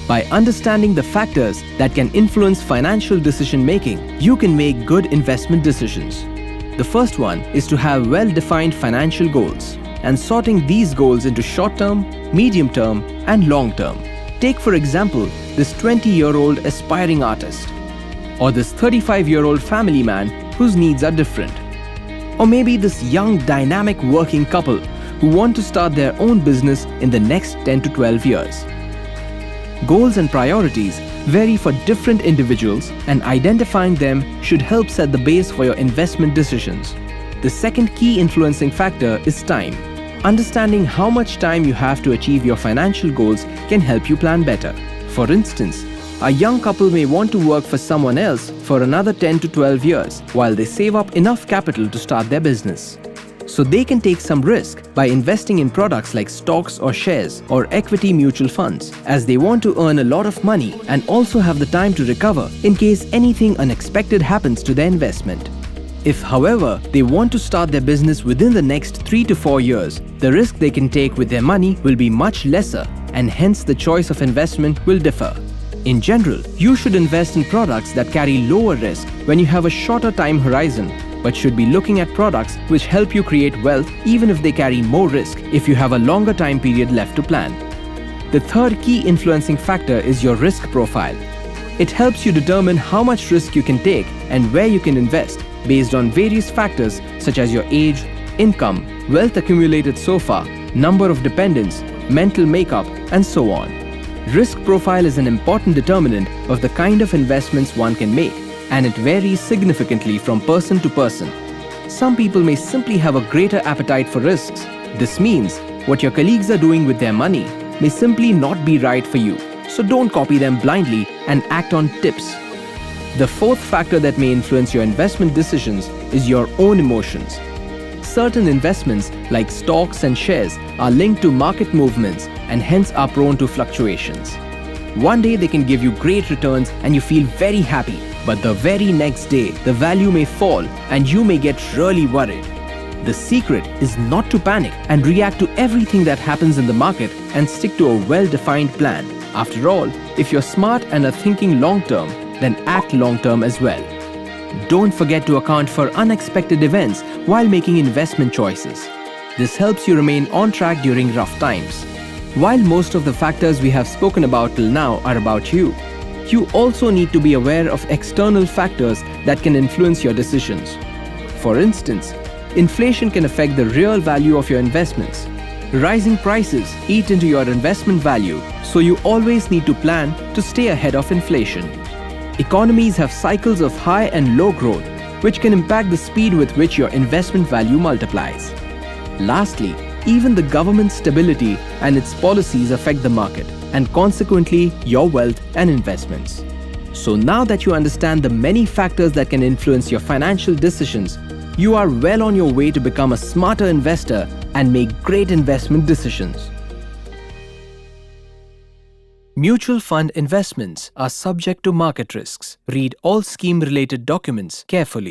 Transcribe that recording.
By understanding the factors that can influence financial decision making, you can make good investment decisions. The first one is to have well-defined financial goals and sorting these goals into short-term, medium-term, and long-term. Take for example, this 20-year-old aspiring artist, or this 35-year-old family man whose needs are different. Or maybe this young dynamic working couple who want to start their own business in the next 10 to 12 years. Goals and priorities vary for different individuals, and identifying them should help set the base for your investment decisions. The second key influencing factor is time. Understanding how much time you have to achieve your financial goals can help you plan better. For instance, a young couple may want to work for someone else for another 10 to 12 years while they save up enough capital to start their business. So they can take some risk by investing in products like stocks or shares or equity mutual funds, as they want to earn a lot of money and also have the time to recover in case anything unexpected happens to their investment. If, however, they want to start their business within the next 3 to 4 years, the risk they can take with their money will be much lesser, and hence the choice of investment will differ. In general, you should invest in products that carry lower risk when you have a shorter time horizon, but should be looking at products which help you create wealth even if they carry more risk if you have a longer time period left to plan. The third key influencing factor is your risk profile. It helps you determine how much risk you can take and where you can invest based on various factors such as your age, income, wealth accumulated so far, number of dependents, mental makeup, and so on. Risk profile is an important determinant of the kind of investments one can make, and it varies significantly from person to person. Some people may simply have a greater appetite for risks. This means what your colleagues are doing with their money may simply not be right for you, so don't copy them blindly and act on tips. The fourth factor that may influence your investment decisions is your own emotions. Certain investments like stocks and shares are linked to market movements and hence are prone to fluctuations. One day they can give you great returns and you feel very happy, but the very next day the value may fall and you may get really worried. The secret is not to panic and react to everything that happens in the market and stick to a well-defined plan. After all, if you're smart and are thinking long-term, then act long-term as well. Don't forget to account for unexpected events while making investment choices. This helps you remain on track during rough times. While most of the factors we have spoken about till now are about you, you also need to be aware of external factors that can influence your decisions. For instance, inflation can affect the real value of your investments. Rising prices eat into your investment value, so you always need to plan to stay ahead of inflation. Economies have cycles of high and low growth, which can impact the speed with which your investment value multiplies. Lastly, even the government's stability and its policies affect the market, and consequently your wealth and investments. So now that you understand the many factors that can influence your financial decisions, you are well on your way to become a smarter investor and make great investment decisions. Mutual fund investments are subject to market risks. Read all scheme-related documents carefully.